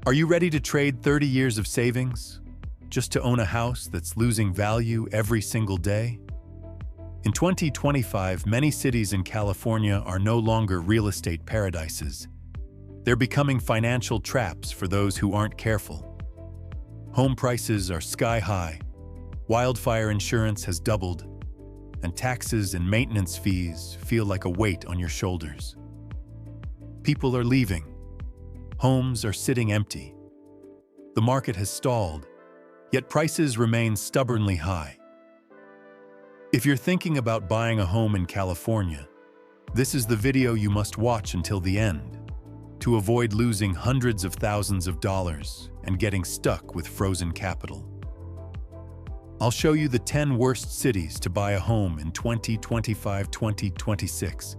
Are you ready to trade 30 years of savings just to own a house that's losing value every single day? In 2025, many cities in California are no longer real estate paradises. They're becoming financial traps for those who aren't careful. Home prices are sky high, wildfire insurance has doubled, and taxes and maintenance fees feel like a weight on your shoulders. People are leaving. Homes are sitting empty. The market has stalled, yet prices remain stubbornly high. If you're thinking about buying a home in California, this is the video you must watch until the end to avoid losing hundreds of thousands of dollars and getting stuck with frozen capital. I'll show you the 10 worst cities to buy a home in 2025-2026,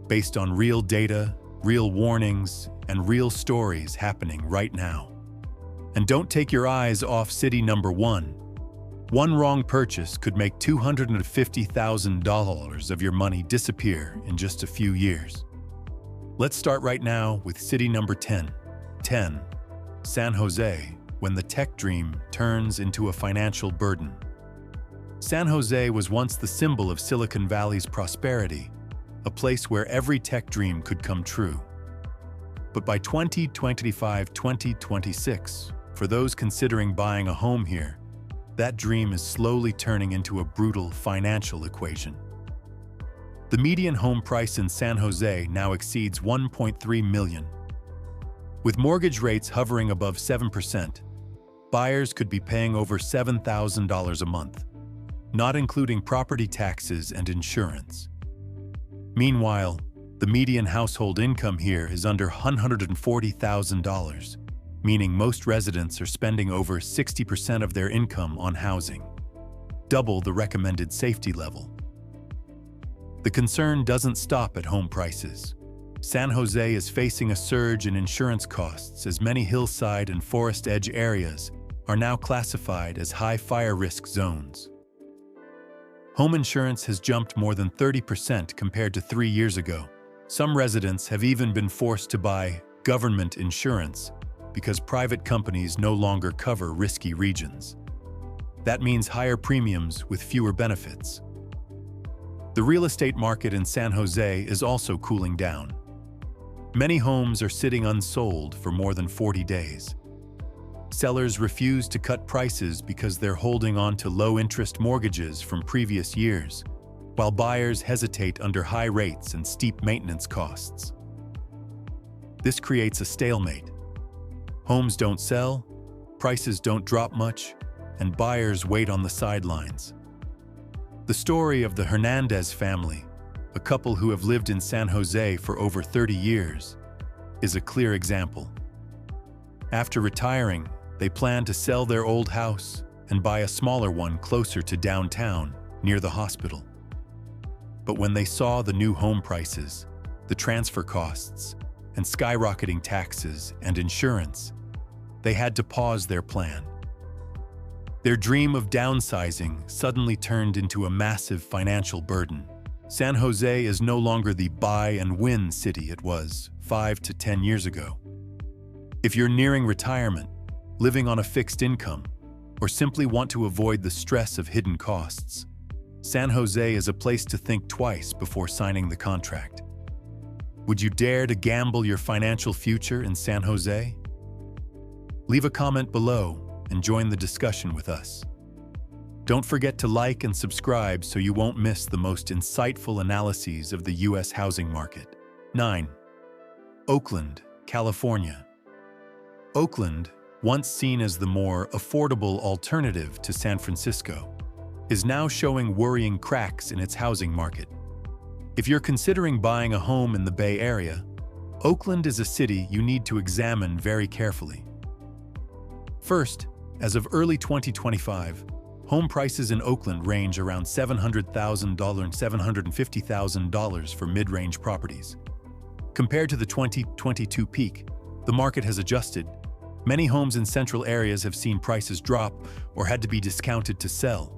based on real data, real warnings, and real stories happening right now. And don't take your eyes off city number 1. One wrong purchase could make $250,000 of your money disappear in just a few years. Let's start right now with city number 10. 10. San Jose, when the tech dream turns into a financial burden. San Jose was once the symbol of Silicon Valley's prosperity, a place where every tech dream could come true. But by 2025-2026, for those considering buying a home here, that dream is slowly turning into a brutal financial equation. The median home price in San Jose now exceeds $1.3 million. With mortgage rates hovering above 7%, buyers could be paying over $7,000 a month, not including property taxes and insurance. Meanwhile, the median household income here is under $140,000, meaning most residents are spending over 60% of their income on housing, double the recommended safety level. The concern doesn't stop at home prices. San Jose is facing a surge in insurance costs as many hillside and forest edge areas are now classified as high fire risk zones. Home insurance has jumped more than 30% compared to 3 years ago. Some residents have even been forced to buy government insurance because private companies no longer cover risky regions. That means higher premiums with fewer benefits. The real estate market in San Jose is also cooling down. Many homes are sitting unsold for more than 40 days. Sellers refuse to cut prices because they're holding on to low-interest mortgages from previous years, while buyers hesitate under high rates and steep maintenance costs. This creates a stalemate. Homes don't sell, prices don't drop much, and buyers wait on the sidelines. The story of the Hernandez family, a couple who have lived in San Jose for over 30 years, is a clear example. After retiring, they planned to sell their old house and buy a smaller one closer to downtown, near the hospital. But when they saw the new home prices, the transfer costs, and skyrocketing taxes and insurance, they had to pause their plan. Their dream of downsizing suddenly turned into a massive financial burden. San Jose is no longer the buy and win city it was 5 to 10 years ago. If you're nearing retirement, living on a fixed income, or simply want to avoid the stress of hidden costs, San Jose is a place to think twice before signing the contract. Would you dare to gamble your financial future in San Jose? Leave a comment below and join the discussion with us. Don't forget to like and subscribe so you won't miss the most insightful analyses of the U.S. housing market. 9. Oakland, California. Oakland, once seen as the more affordable alternative to San Francisco, is now showing worrying cracks in its housing market. If you're considering buying a home in the Bay Area, Oakland is a city you need to examine very carefully. First, as of early 2025, home prices in Oakland range around $700,000 and $750,000 for mid-range properties. Compared to the 2022 peak, the market has adjusted. Many homes in central areas have seen prices drop or had to be discounted to sell.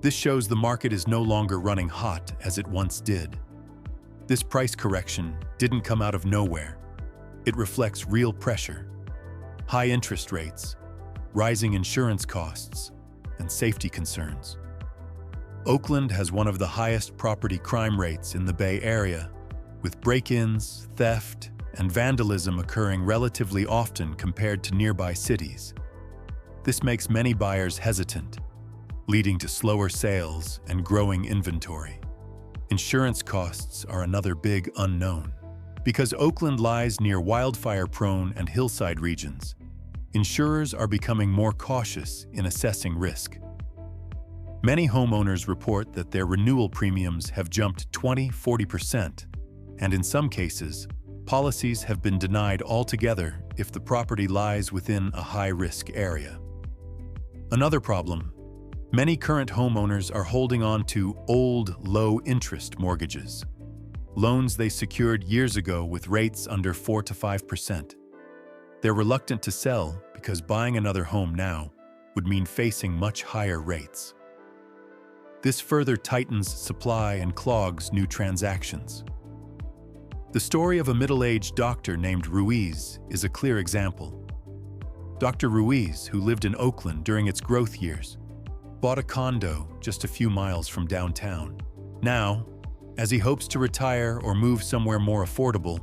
This shows the market is no longer running hot as it once did. This price correction didn't come out of nowhere. It reflects real pressure. high interest rates, rising insurance costs, and safety concerns. Oakland has one of the highest property crime rates in the Bay Area, with break-ins, theft, and vandalism occurring relatively often compared to nearby cities. This makes many buyers hesitant, leading to slower sales and growing inventory. Insurance costs are another big unknown. Because Oakland lies near wildfire-prone and hillside regions, insurers are becoming more cautious in assessing risk. Many homeowners report that their renewal premiums have jumped 20–40%, and in some cases, policies have been denied altogether if the property lies within a high-risk area. Another problem: many current homeowners are holding on to old, low-interest mortgages, loans they secured years ago with rates under 4 to 5%. They're reluctant to sell because buying another home now would mean facing much higher rates. This further tightens supply and clogs new transactions. The story of a middle-aged doctor named Ruiz is a clear example. Dr. Ruiz, who lived in Oakland during its growth years, bought a condo just a few miles from downtown. Now, as he hopes to retire or move somewhere more affordable,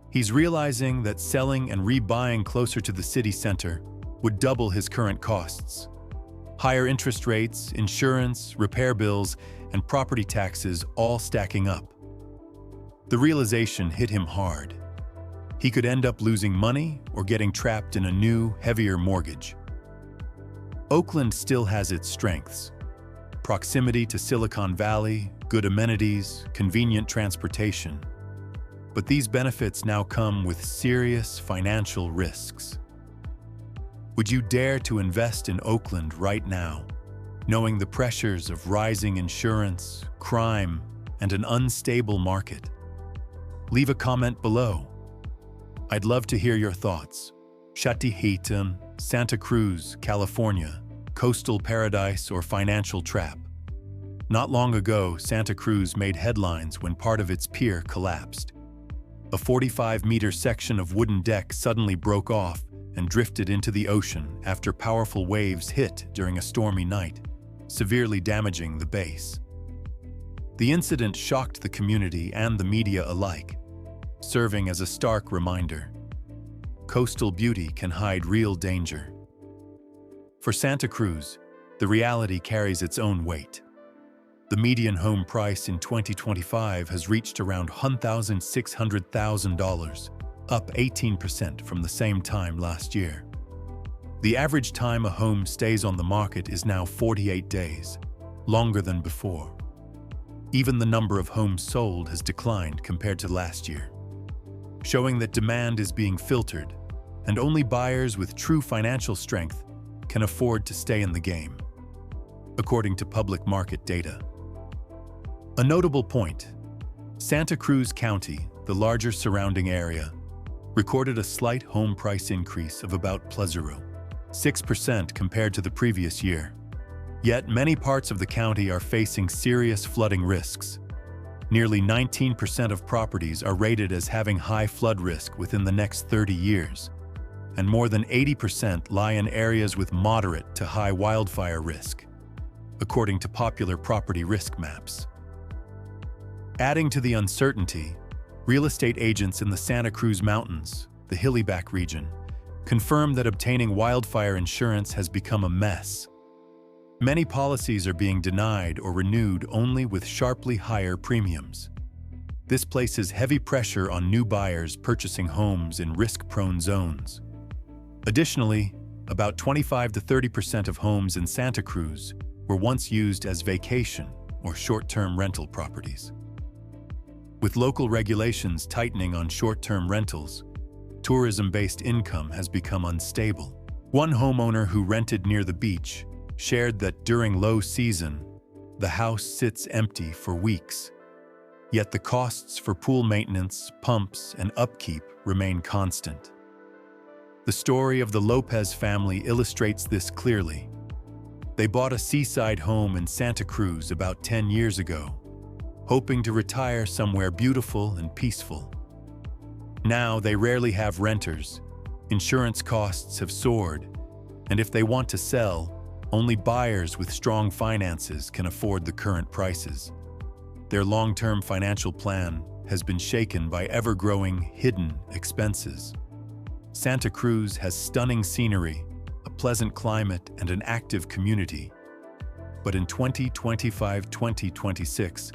he's realizing that selling and rebuying closer to the city center would double his current costs. Higher interest rates, insurance, repair bills, and property taxes all stacking up. The realization hit him hard. He could end up losing money or getting trapped in a new, heavier mortgage. Oakland still has its strengths: proximity to Silicon Valley, good amenities, convenient transportation. But these benefits now come with serious financial risks. Would you dare to invest in Oakland right now, knowing the pressures of rising insurance, crime, and an unstable market? Leave a comment below. I'd love to hear your thoughts. Stockton, Santa Cruz, California, coastal paradise or financial trap? Not long ago, Santa Cruz made headlines when part of its pier collapsed. A 45-meter section of wooden deck suddenly broke off and drifted into the ocean after powerful waves hit during a stormy night, severely damaging the base. The incident shocked the community and the media alike, serving as a stark reminder: coastal beauty can hide real danger. For Santa Cruz, the reality carries its own weight. The median home price in 2025 has reached around $1,600,000, up 18% from the same time last year. The average time a home stays on the market is now 48 days, longer than before. Even the number of homes sold has declined compared to last year, showing that demand is being filtered, and only buyers with true financial strength can afford to stay in the game, according to public market data. A notable point: Santa Cruz County, the larger surrounding area, recorded a slight home price increase of about +0.6% compared to the previous year. Yet many parts of the county are facing serious flooding risks. Nearly 19% of properties are rated as having high flood risk within the next 30 years, and more than 80% lie in areas with moderate to high wildfire risk, according to popular property risk maps. Adding to the uncertainty, real estate agents in the Santa Cruz Mountains, the Hillyback region, confirm that obtaining wildfire insurance has become a mess. Many policies are being denied or renewed only with sharply higher premiums. This places heavy pressure on new buyers purchasing homes in risk-prone zones. Additionally, about 25 to 30% of homes in Santa Cruz were once used as vacation or short-term rental properties. With local regulations tightening on short-term rentals, tourism-based income has become unstable. One homeowner who rented near the beach shared that during low season, the house sits empty for weeks. Yet the costs for pool maintenance, pumps, and upkeep remain constant. The story of the Lopez family illustrates this clearly. They bought a seaside home in Santa Cruz about 10 years ago, hoping to retire somewhere beautiful and peaceful. Now they rarely have renters, Insurance costs have soared, and if they want to sell, only buyers with strong finances can afford the current prices. Their long-term financial plan has been shaken by ever-growing hidden expenses. Santa Cruz has stunning scenery, a pleasant climate, and an active community. But in 2025-2026,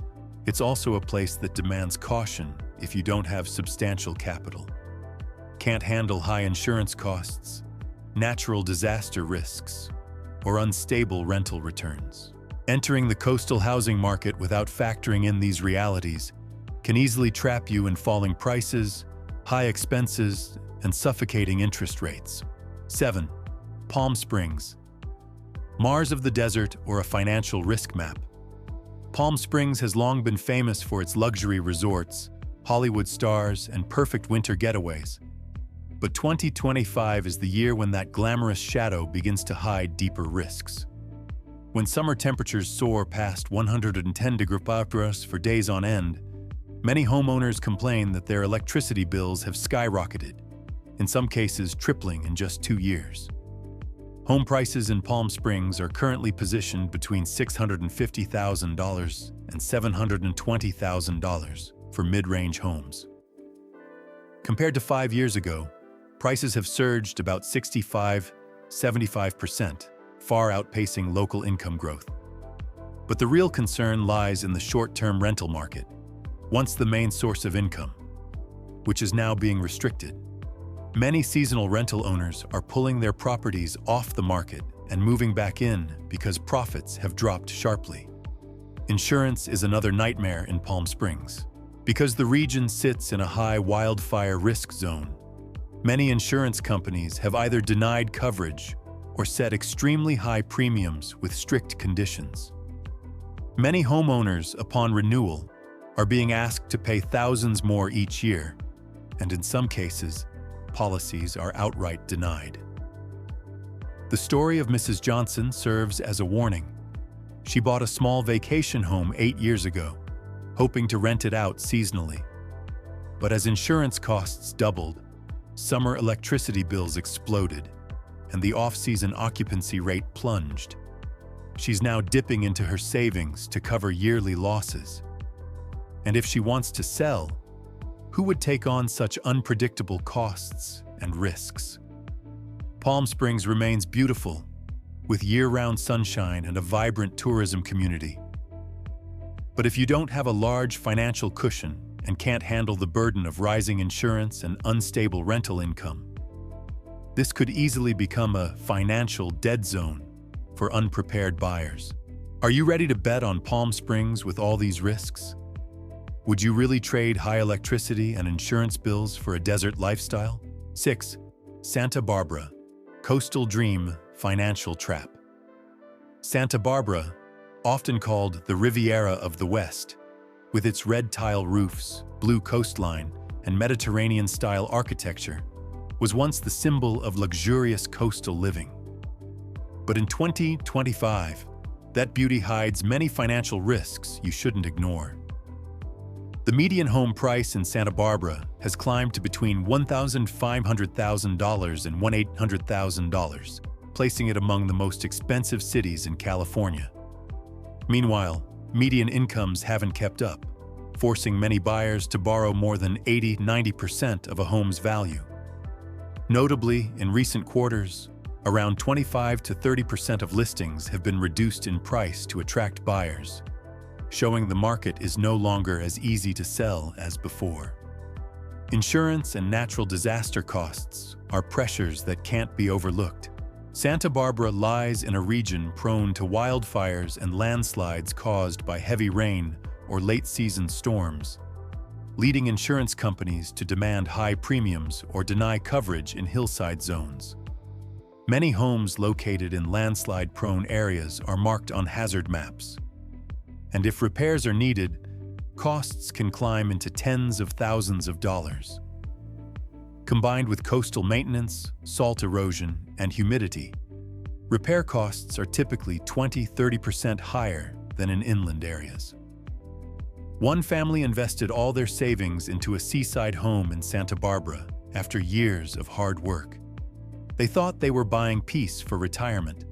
it's also a place that demands caution if you don't have substantial capital. Can't handle high insurance costs, natural disaster risks, or unstable rental returns. Entering the coastal housing market without factoring in these realities can easily trap you in falling prices, high expenses, and suffocating interest rates. 7. Palm Springs. Mars of the desert or a financial risk map. Palm Springs has long been famous for its luxury resorts, Hollywood stars, and perfect winter getaways. But 2025 is the year when that glamorous shadow begins to hide deeper risks. When summer temperatures soar past 110 degrees for days on end, many homeowners complain that their electricity bills have skyrocketed, in some cases tripling in just 2 years. Home prices in Palm Springs are currently positioned between $650,000 and $720,000 for mid-range homes. Compared to 5 years ago, prices have surged about 65–75%, far outpacing local income growth. But the real concern lies in the short-term rental market, once the main source of income, which is now being restricted. Many seasonal rental owners are pulling their properties off the market and moving back in because profits have dropped sharply. Insurance is another nightmare in Palm Springs. Because the region sits in a high wildfire risk zone, many insurance companies have either denied coverage or set extremely high premiums with strict conditions. Many homeowners, upon renewal, are being asked to pay thousands more each year, and in some cases, policies are outright denied. The story of Mrs. Johnson serves as a warning. She bought a small vacation home 8 years ago, hoping to rent it out seasonally. But as insurance costs doubled, summer electricity bills exploded, and the off-season occupancy rate plunged. She's now dipping into her savings to cover yearly losses. And if she wants to sell, who would take on such unpredictable costs and risks? Palm Springs remains beautiful, with year-round sunshine and a vibrant tourism community. But if you don't have a large financial cushion and can't handle the burden of rising insurance and unstable rental income, this could easily become a financial dead zone for unprepared buyers. Are you ready to bet on Palm Springs with all these risks? Would you really trade high electricity and insurance bills for a desert lifestyle? 6. Santa Barbara. Coastal Dream Financial Trap. Santa Barbara, often called the Riviera of the West, with its red tile roofs, blue coastline, and Mediterranean-style architecture, was once the symbol of luxurious coastal living. But in 2025, that beauty hides many financial risks you shouldn't ignore. The median home price in Santa Barbara has climbed to between $1,500,000 and $1,800,000, placing it among the most expensive cities in California. Meanwhile, median incomes haven't kept up, forcing many buyers to borrow more than 80–90% of a home's value. Notably, in recent quarters, around 25–30% of listings have been reduced in price to attract buyers, showing the market is no longer as easy to sell as before. Insurance and natural disaster costs are pressures that can't be overlooked. Santa Barbara lies in a region prone to wildfires and landslides caused by heavy rain or late-season storms, leading insurance companies to demand high premiums or deny coverage in hillside zones. Many homes located in landslide-prone areas are marked on hazard maps, and if repairs are needed, costs can climb into tens of thousands of dollars. Combined with coastal maintenance, salt erosion, and humidity, repair costs are typically 20–30% higher than in inland areas. One family invested all their savings into a seaside home in Santa Barbara after years of hard work. They thought they were buying peace for retirement,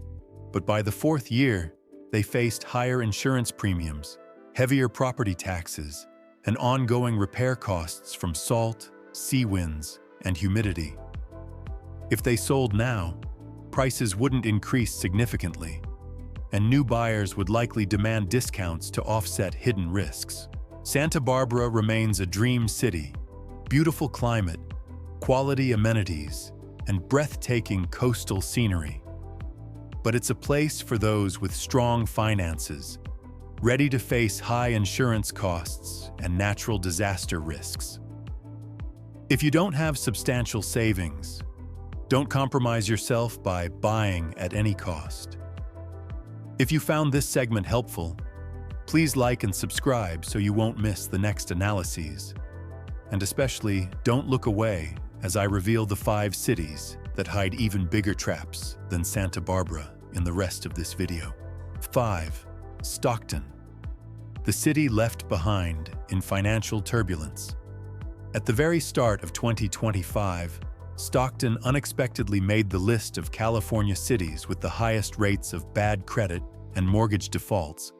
but by the fourth year, they faced higher insurance premiums, heavier property taxes, and ongoing repair costs from salt, sea winds, and humidity. If they sold now, prices wouldn't increase significantly, and new buyers would likely demand discounts to offset hidden risks. Santa Barbara remains a dream city, beautiful climate, quality amenities, and breathtaking coastal scenery. But it's a place for those with strong finances, ready to face high insurance costs and natural disaster risks. If you don't have substantial savings, don't compromise yourself by buying at any cost. If you found this segment helpful, please like and subscribe so you won't miss the next analyses. And especially, don't look away as I reveal the 5 cities that hide even bigger traps than Santa Barbara in the rest of this video. 5. Stockton, the city left behind in financial turbulence. At the very start of 2025, Stockton unexpectedly made the list of California cities with the highest rates of bad credit and mortgage defaults,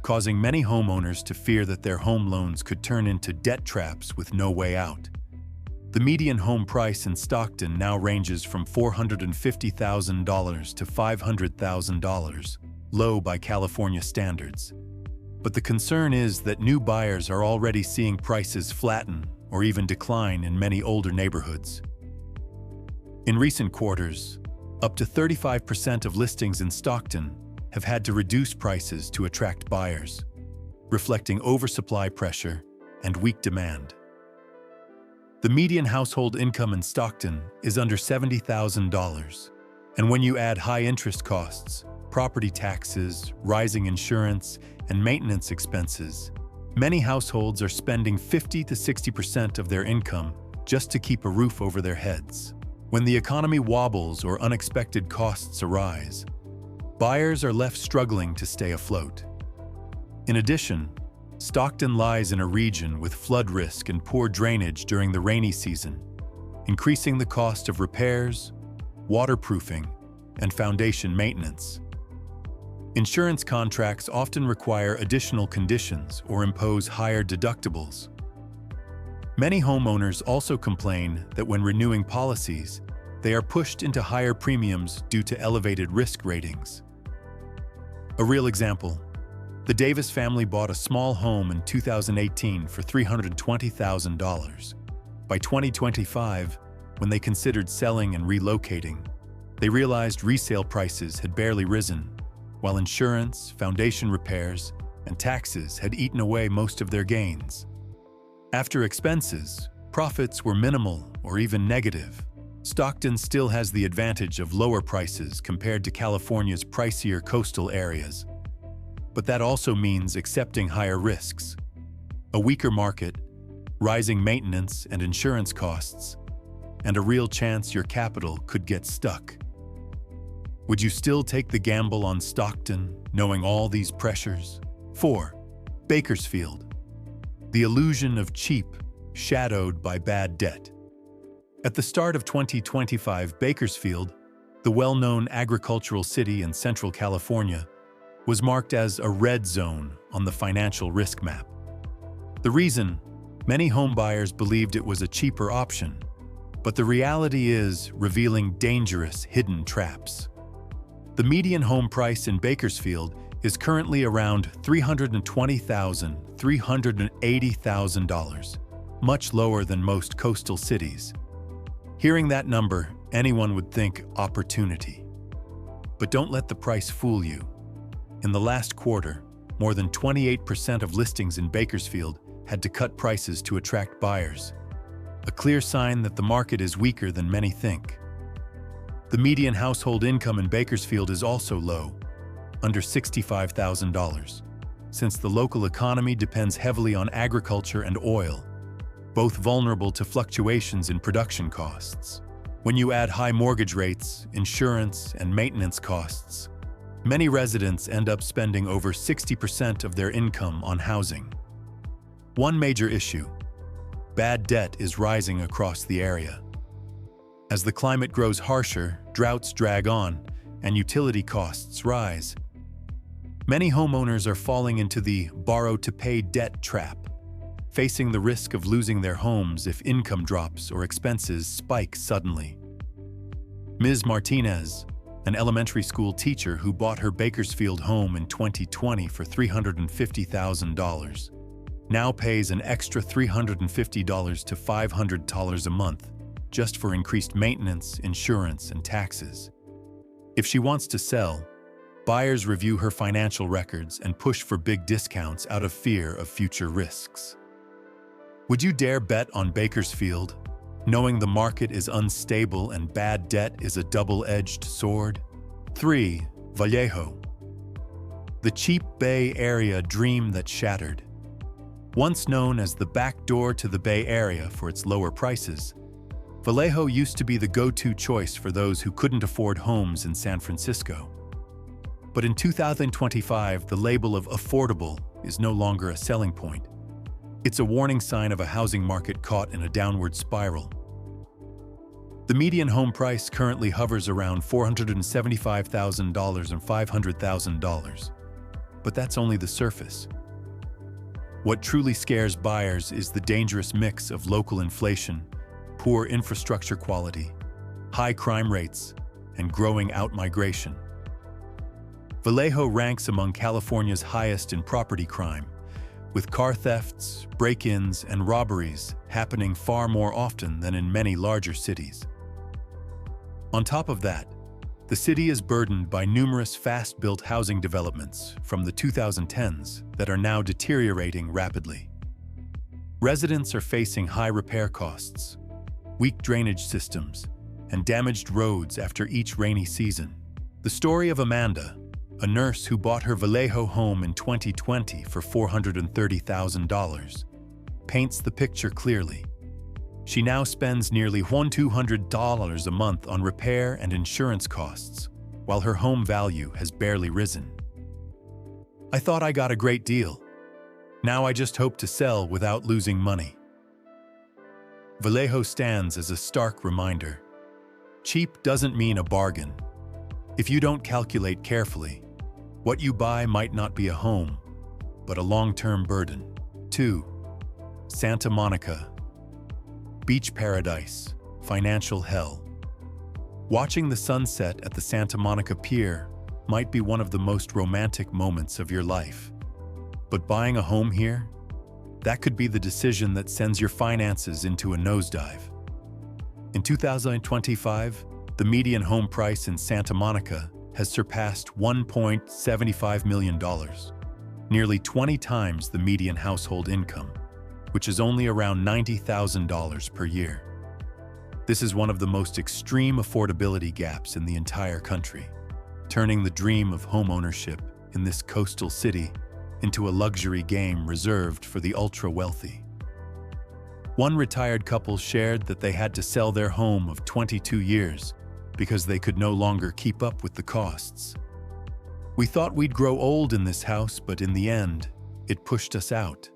causing many homeowners to fear that their home loans could turn into debt traps with no way out. The median home price in Stockton now ranges from $450,000 to $500,000, low by California standards. But the concern is that new buyers are already seeing prices flatten or even decline in many older neighborhoods. In recent quarters, up to 35% of listings in Stockton have had to reduce prices to attract buyers, reflecting oversupply pressure and weak demand. The median household income in Stockton is under $70,000, and when you add high interest costs, property taxes, rising insurance, and maintenance expenses, many households are spending 50 to 60% of their income just to keep a roof over their heads. When the economy wobbles or unexpected costs arise, buyers are left struggling to stay afloat. In addition, Stockton lies in a region with flood risk and poor drainage during the rainy season, increasing the cost of repairs, waterproofing, and foundation maintenance. Insurance contracts often require additional conditions or impose higher deductibles. Many homeowners also complain that when renewing policies, they are pushed into higher premiums due to elevated risk ratings. A real example: the Davis family bought a small home in 2018 for $320,000. By 2025, when they considered selling and relocating, they realized resale prices had barely risen, while insurance, foundation repairs, and taxes had eaten away most of their gains. After expenses, profits were minimal or even negative. Stockton still has the advantage of lower prices compared to California's pricier coastal areas. But that also means accepting higher risks. A weaker market, rising maintenance and insurance costs, and a real chance your capital could get stuck. Would you still take the gamble on Stockton, knowing all these pressures? 4. Bakersfield, the illusion of cheap, shadowed by bad debt. At the start of 2025, Bakersfield, the well-known agricultural city in Central California, was marked as a red zone on the financial risk map. The reason? Many homebuyers believed it was a cheaper option, but the reality is revealing dangerous hidden traps. The median home price in Bakersfield is currently around $320,000 to $380,000, much lower than most coastal cities. Hearing that number, anyone would think opportunity. But don't let the price fool you. In the last quarter, more than 28% of listings in Bakersfield had to cut prices to attract buyers, a clear sign that the market is weaker than many think. The median household income in Bakersfield is also low, under $65,000, since the local economy depends heavily on agriculture and oil, both vulnerable to fluctuations in production costs. When you add high mortgage rates, insurance, and maintenance costs, many residents end up spending over 60% of their income on housing. One major issue: bad debt is rising across the area. As the climate grows harsher, droughts drag on, and utility costs rise. Many homeowners are falling into the borrow-to-pay debt trap, facing the risk of losing their homes if income drops or expenses spike suddenly. Ms. Martinez, an elementary school teacher who bought her Bakersfield home in 2020 for $350,000, now pays an extra $350 to $500 a month just for increased maintenance, insurance, and taxes. If she wants to sell, buyers review her financial records and push for big discounts out of fear of future risks. Would you dare bet on Bakersfield, knowing the market is unstable and bad debt is a double-edged sword? 3. Vallejo. The cheap Bay Area dream that shattered. Once known as the back door to the Bay Area for its lower prices, Vallejo used to be the go-to choice for those who couldn't afford homes in San Francisco. But in 2025, the label of affordable is no longer a selling point. It's a warning sign of a housing market caught in a downward spiral. The median home price currently hovers around $475,000 and $500,000. But that's only the surface. What truly scares buyers is the dangerous mix of local inflation, poor infrastructure quality, high crime rates, and growing out-migration. Vallejo ranks among California's highest in property crime, with car thefts, break-ins, and robberies happening far more often than in many larger cities. On top of that, the city is burdened by numerous fast-built housing developments from the 2010s that are now deteriorating rapidly. Residents are facing high repair costs, weak drainage systems, and damaged roads after each rainy season. The story of Amanda, a nurse who bought her Vallejo home in 2020 for $430,000, paints the picture clearly. She now spends nearly $1,200 a month on repair and insurance costs, while her home value has barely risen. I thought I got a great deal. Now I just hope to sell without losing money. Vallejo stands as a stark reminder. Cheap doesn't mean a bargain. If you don't calculate carefully, what you buy might not be a home, but a long-term burden. 2. Santa Monica. Beach paradise, financial hell. Watching the sunset at the Santa Monica Pier might be one of the most romantic moments of your life. But buying a home here? That could be the decision that sends your finances into a nosedive. In 2025, the median home price in Santa Monica has surpassed $1.75 million, nearly 20 times the median household income, which is only around $90,000 per year. This is one of the most extreme affordability gaps in the entire country, turning the dream of homeownership in this coastal city into a luxury game reserved for the ultra-wealthy. One retired couple shared that they had to sell their home of 22 years because they could no longer keep up with the costs. We thought we'd grow old in this house, but in the end, it pushed us out.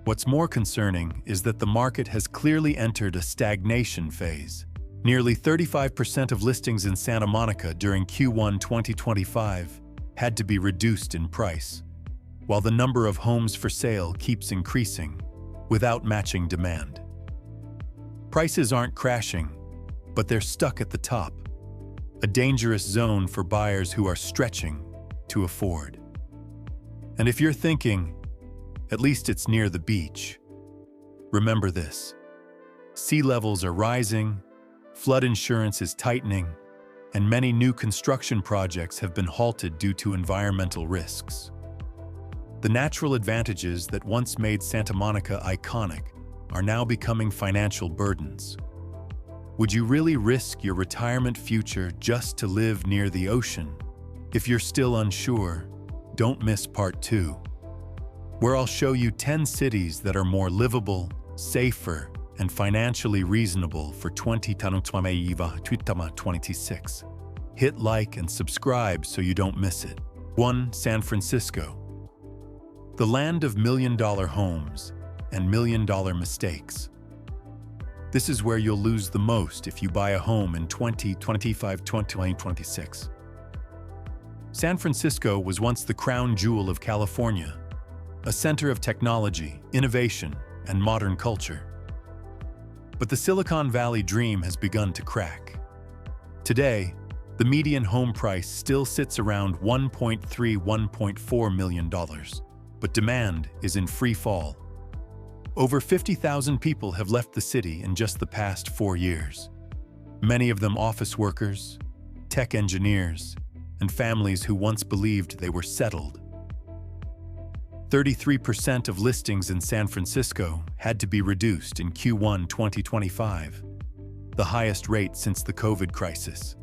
What's more concerning is that the market has clearly entered a stagnation phase. Nearly 35% of listings in Santa Monica during Q1 2025 had to be reduced in price, while the number of homes for sale keeps increasing without matching demand. Prices aren't crashing, but they're stuck at the top, a dangerous zone for buyers who are stretching to afford. And if you're thinking, at least it's near the beach, remember this: sea levels are rising, flood insurance is tightening, and many new construction projects have been halted due to environmental risks. The natural advantages that once made Santa Monica iconic are now becoming financial burdens. Would you really risk your retirement future just to live near the ocean? If you're still unsure, don't miss Part 2, where I'll show you 10 cities that are more livable, safer, and financially reasonable for 2026. Hit like and subscribe so you don't miss it. 1. San Francisco. The land of million-dollar homes and million-dollar mistakes. This is where you'll lose the most if you buy a home in 2025-2026. San Francisco was once the crown jewel of California, a center of technology, innovation, and modern culture. But the Silicon Valley dream has begun to crack. Today, the median home price still sits around $1.3–1.4 million, but demand is in free fall. Over 50,000 people have left the city in just the past 4 years. Many of them office workers, tech engineers, and families who once believed they were settled. 33% of listings in San Francisco had to be reduced in Q1 2025, the highest rate since the COVID crisis.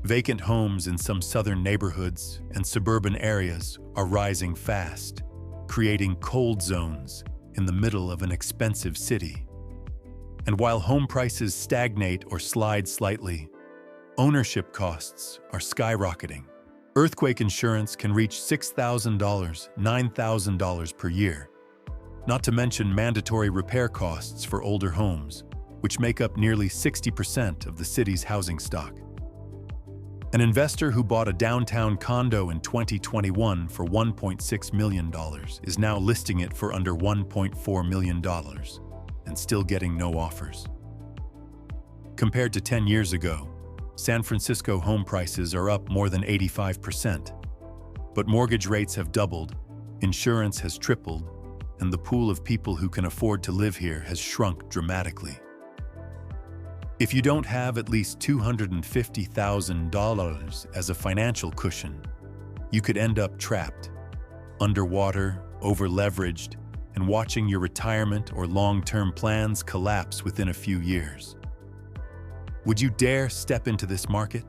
Vacant homes in some southern neighborhoods and suburban areas are rising fast, creating cold zones in the middle of an expensive city. And while home prices stagnate or slide slightly, ownership costs are skyrocketing. Earthquake insurance can reach $6,000, $9,000 per year, not to mention mandatory repair costs for older homes, which make up nearly 60% of the city's housing stock. An investor who bought a downtown condo in 2021 for $1.6 million is now listing it for under $1.4 million and still getting no offers. Compared to 10 years ago, San Francisco home prices are up more than 85%. But mortgage rates have doubled, insurance has tripled, and the pool of people who can afford to live here has shrunk dramatically. If you don't have at least $250,000 as a financial cushion, you could end up trapped, underwater, over-leveraged, and watching your retirement or long-term plans collapse within a few years. Would you dare step into this market?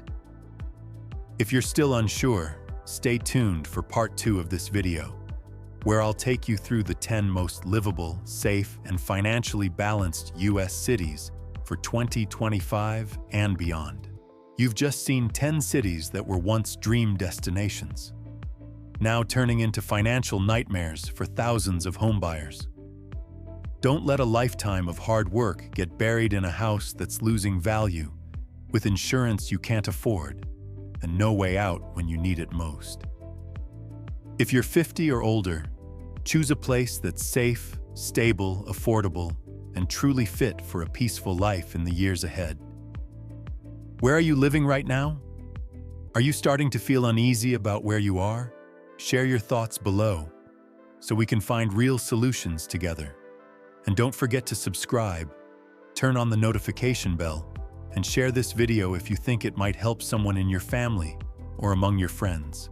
If you're still unsure, stay tuned for part 2 of this video, where I'll take you through the 10 most livable, safe, and financially balanced U.S. cities for 2025 and beyond. You've just seen 10 cities that were once dream destinations, now turning into financial nightmares for thousands of homebuyers. Don't let a lifetime of hard work get buried in a house that's losing value, with insurance you can't afford, and no way out when you need it most. If you're 50 or older, choose a place that's safe, stable, affordable, and truly fit for a peaceful life in the years ahead. Where are you living right now? Are you starting to feel uneasy about where you are? Share your thoughts below so we can find real solutions together. And don't forget to subscribe, turn on the notification bell, and share this video if you think it might help someone in your family or among your friends.